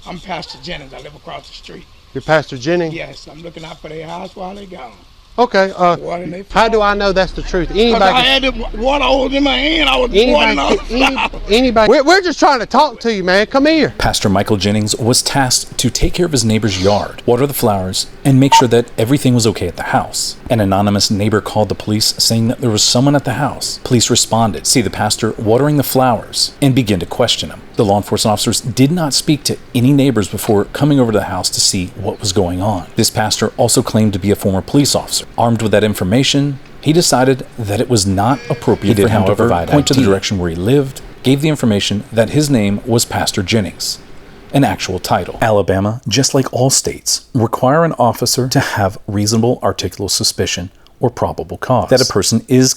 I'm Pastor Jennings. I live across the street. You're Pastor Jennings? Yes, I'm looking out for their house while they gone. Okay, how do I know that's the truth? Anybody? I had the water hose in my hand. I was pouring on the flower. Anybody? We're just trying to talk to you, man. Come here. Pastor Michael Jennings was tasked to take care of his neighbor's yard, water the flowers, and make sure that everything was okay at the house. An anonymous neighbor called the police saying that there was someone at the house. Police responded, see the pastor watering the flowers, and begin to question him. The law enforcement officers did not speak to any neighbors before coming over to the house to see what was going on. This pastor also claimed to be a former police officer. Armed with that information, he decided that it was not appropriate for him to provide point to the direction where he lived, gave the information that his name was Pastor Jennings, an actual title. Alabama, just like all states, require an officer to have reasonable articulable suspicion or probable cause that a person is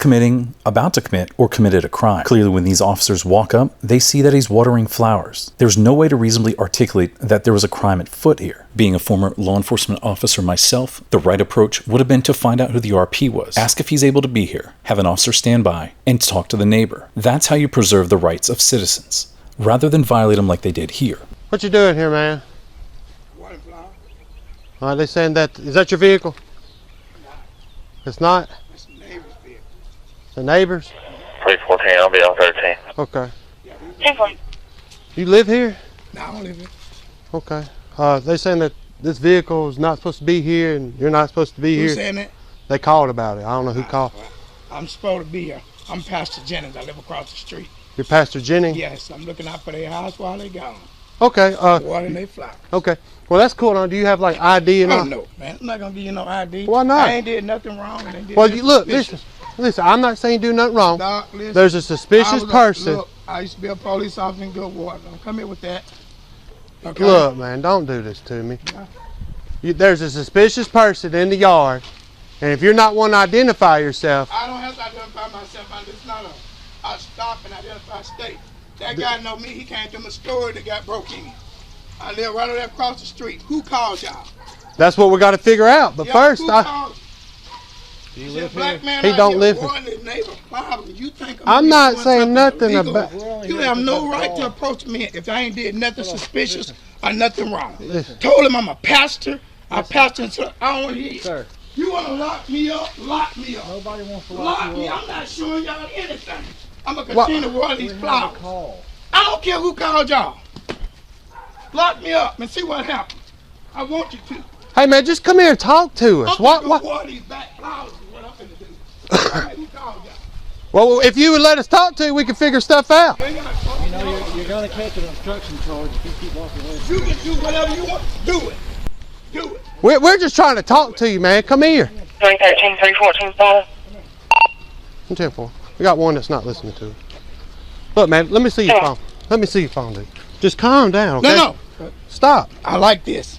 about to commit, or committed a crime. Clearly, when these officers walk up, they see that he's watering flowers. There's no way to reasonably articulate that there was a crime at foot here. Being a former law enforcement officer myself, the right approach would have been to find out who the RP was, ask if he's able to be here, have an officer stand by, and talk to the neighbor. That's how you preserve the rights of citizens, rather than violate them like they did here. What you doing here, man? Watering flowers. Are they saying that, is that your vehicle? It's not? It's the neighbor's vehicle. The neighbors? 314, I'll be on 13. Okay. 10-4. You live here? No, I don't live here. Okay. They saying that this vehicle is not supposed to be here and you're not supposed to be here. Who's saying that? They called about it. I don't know who called. I'm supposed to be here. I'm Pastor Jennings. I live across the street. You're Pastor Jennings? Yes, I'm looking out for their house while they gone. Okay. Watering their flowers. Okay. Well, that's cool. Now, do you have like ID and all? Oh, no, man. I'm not going to give you no ID. Why not? I ain't did nothing wrong. And did Well, you look, listen, I'm not saying do nothing wrong. Doc, listen, there's a suspicious person. Look, I used to be a police officer in Goodwater. Don't come here with that. Okay? Look, man, don't do this to me. Yeah. There's a suspicious person in the yard, and if you're not one to identify yourself. I don't have to identify myself. It's not a stop and identify state. That guy know me. He came to my store that got broke in. I live right over there across the street. Who called y'all? That's what we got to figure out. But first, who called? Do you live black here? Man he don't live here. You think I'm not saying nothing about. You have no right to approach me if I ain't did nothing suspicious or nothing wrong. Told him I'm a pastor. I pastor until I don't want to hear you. Sir. You want to lock me up? Lock me up. Nobody wants to lock me you up. I'm not showing y'all anything. I'm going to continue to water these flowers. Call. I don't care who called y'all. Lock me up and see what happens. I want you to. Hey man, just come here and talk to us. What? Water these back flowers is what I'm finna do. Who called y'all? Well, if you would let us talk to you, we can figure stuff out. You know, you're going to catch an obstruction charge if you keep walking away. You can do whatever you want. Do it. Do it. We're just trying to talk to you, man. Come here. 313, 314, follow. 10-4. We got one that's not listening to us. Look, man, let me see your phone. Let me see your phone, dude. Just calm down, okay? No. Stop. I like this.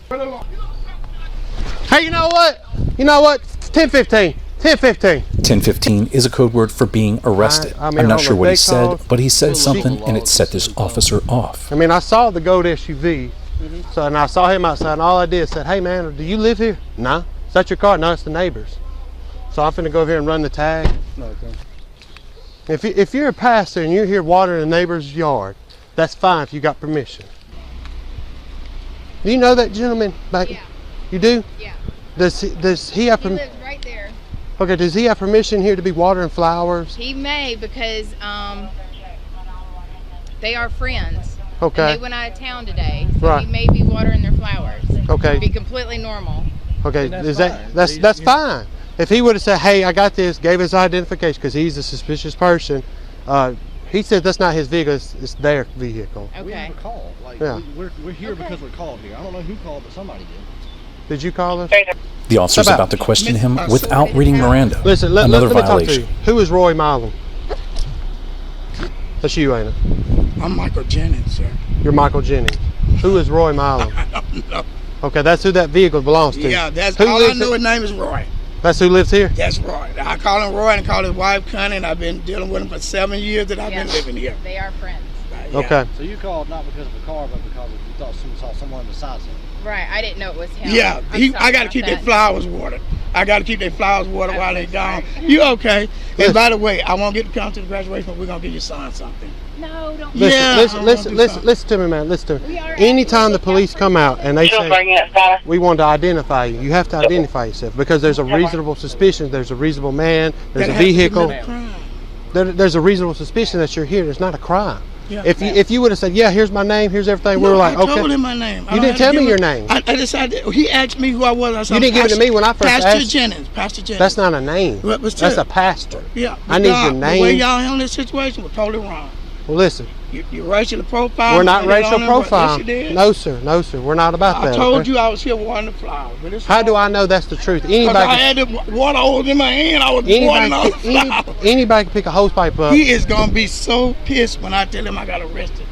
Hey, you know what? 10-15. 10-15. 10-15 is a code word for being arrested. I mean, I'm not sure what he said, called. but he said something and it set this officer off. I mean, I saw the gold SUV, and I saw him outside, and all I did said, hey, man, do you live here? No. Is that your car? No, it's the neighbor's. So I'm finna go over here and run the tag. Okay. If you're a pastor and you're here watering a neighbor's yard, that's fine if you got permission. Do you know that gentleman back? Yeah. You do? Yeah. Does he have permission? He lives right there. Okay, does he have permission here to be watering flowers? He may because they are friends. Okay. And they went out of town today, so Right. he may be watering their flowers. Okay. Be completely normal. Okay, And is that's that's fine. fine. If he would have said, hey, I got this, gave his identification, because he's a suspicious person, he said that's not his vehicle, it's their vehicle. We have Okay. a call. Like, Yeah. we're here because we're called here. I don't know who called, but somebody did. Did you call us? The officer's Step out. about to question him without reading Miranda. Listen, let Another me talk to violation. you. Who is Roy Milam? That's you, ain't it? I'm Michael Jennings, sir. You're Michael Jennings. Who is Roy Milam? I don't know. Okay, that's who that vehicle belongs to. Yeah, that's Who all I lives know. here? His name is Roy. That's who lives here? That's Roy. I call him Roy and call his wife Connie, and I've been dealing with him for 7 years that I've been living here. They are friends. Yeah. Okay. So you called not because of the car, but because you thought you saw someone besides him. Right. I didn't know it was him. Yeah, I'm sorry I got to about keep their that. flowers watered. I got to keep their flowers watered while I'm they're so gone. sorry. You okay? And by the way, I won't get to come to the graduation, but we're going to get your son something. No, don't. Listen to me, man. Listen to me. Anytime the police come out and they say we want to identify you, you have to identify yourself because there's a reasonable suspicion. There's a reasonable man. There's a vehicle. There's a reasonable suspicion that you're here. It's not a crime. Yeah. If you would have said, yeah, here's my name, here's everything, we were like, okay. I told him my name. You didn't tell me your name. I decided, he asked me who I was. I said, you didn't give it to me when I first asked. Pastor Jennings. That's not a name. That's a pastor. Yeah. I need your name. The way y'all handle this situation was totally wrong. Well, listen. You're racially profiled. We're not racial profile. Yes, no, sir. We're not about that. I told you I was here watering the flowers. How do I know that's the truth? Anybody. I had the water hose in my hand. I was watering all the flowers. Anybody can pick a hose pipe up. He is gonna be so pissed when I tell him I got arrested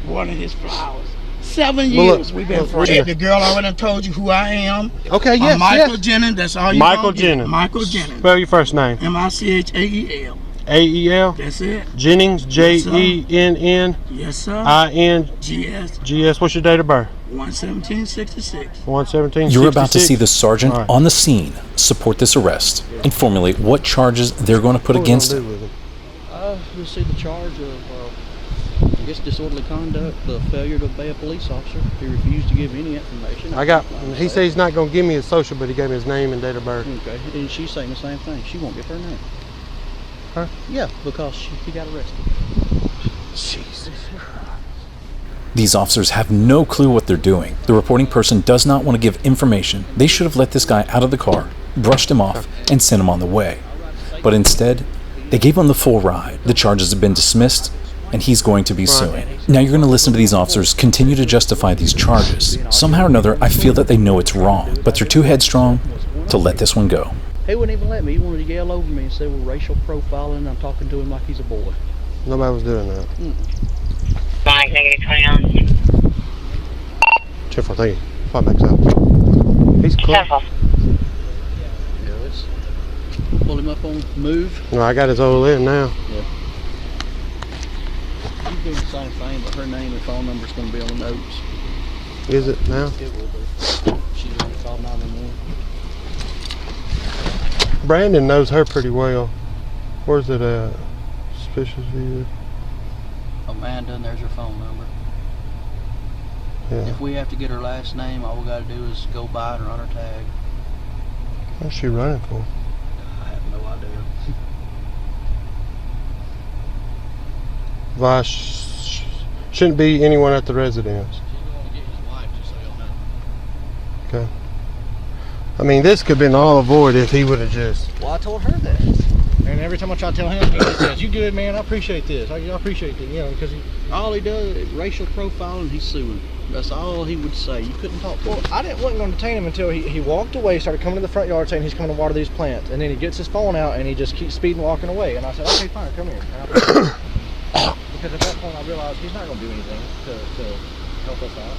watering his flowers. 7 years we've been friends. The girl already told you who I am. Okay, yes. Michael Jennings. That's all you. Michael Jennings. Michael Jennings. Spell your first name. Michael. A-E-L? That's it. Jennings, J-E-N-N. Yes, sir. I-N-G-S. G-S. What's your date of birth? 1/17/66. 1/17/66. You're about to see the sergeant on the scene support this arrest and formulate what charges they're going to put against him. We'll see the charge of, I guess, disorderly conduct, the failure to obey a police officer. He refused to give any information. He said he's not going to give me his social, but he gave me his name and date of birth. Okay, and she's saying the same thing. She won't give her name. Huh? Yeah, because he got arrested. Jesus. These officers have no clue what they're doing. The reporting person does not want to give information. They should have let this guy out of the car, brushed him off, and sent him on the way. But instead, they gave him the full ride. The charges have been dismissed, and he's going to be suing. Now you're going to listen to these officers continue to justify these charges. Somehow or another, I feel that they know it's wrong, but they're too headstrong to let this one go. He wouldn't even let me. He wanted to yell over me and say we're racial profiling, and I'm talking to him like he's a boy. Nobody was doing that. Mike, -20. Careful, thank you. Fly back out. He's close. Careful. Yeah, let's pull him up on move. No, I got his old in now. Yeah. You do the same thing, but her name and phone number is going to be on the notes. Is it now? It will be. She's going to call 911. Brandon knows her pretty well. Where's it at? Suspicious view. Amanda, and there's her phone number. Yeah. If we have to get her last name, all we got to do is go by and run her tag. What's she running for? I have no idea. Vice shouldn't be anyone at the residence. She's going to get his wife, just so y'all know. Okay. I mean, this could have been all avoided if he would have just. Well, I told her that. And every time I try to tell him, he just says, "You good, man? I appreciate this. I appreciate it." You know, because all he does is racial profiling. He's suing. That's all he would say. You couldn't talk to him. I wasn't going to detain him until he walked away, started coming to the front yard saying he's coming to water these plants, and then he gets his phone out and he just keeps speeding, walking away. And I said, "Okay, fine, come here." Because at that point I realized he's not going to do anything to help us out.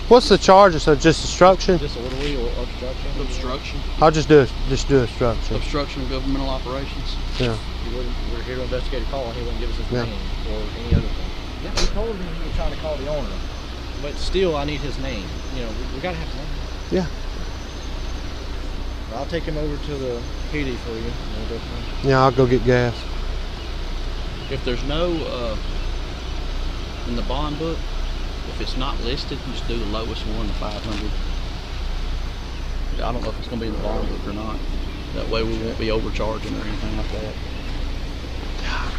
What's the charge? So just obstruction? Disorderly or obstruction. Obstruction. I'll just do obstruction. Obstruction of governmental operations. Yeah. We're here to investigate a call, and he wouldn't give us his name or any other thing. Yeah, we told him he was trying to call the owner, but still, I need his name. You know, we got to have his name. Yeah. I'll take him over to the PD for you. Yeah, I'll go get gas. If there's no in the bond book, if it's not listed, just do the lowest one, the 500. I don't know if it's going to be in the bond book or not. That way we won't be overcharging or anything like that.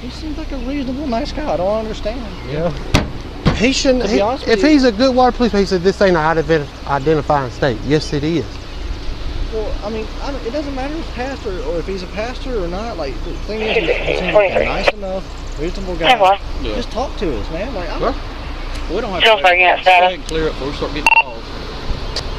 He seems like a reasonable, nice guy. I don't understand. Yeah. He shouldn't. To be honest with If you- he's a good water policeman, he said this ain't an identifying state. Yes, it is. Well, I mean, it doesn't matter if he's pastor or if he's a pastor or not. Like, the thing is, he seems like a nice enough, reasonable guy. Hey, boy. Yeah. Just talk to us, man. Like, We don't have Childersburg, to yeah, go ahead and clear up before we start getting calls.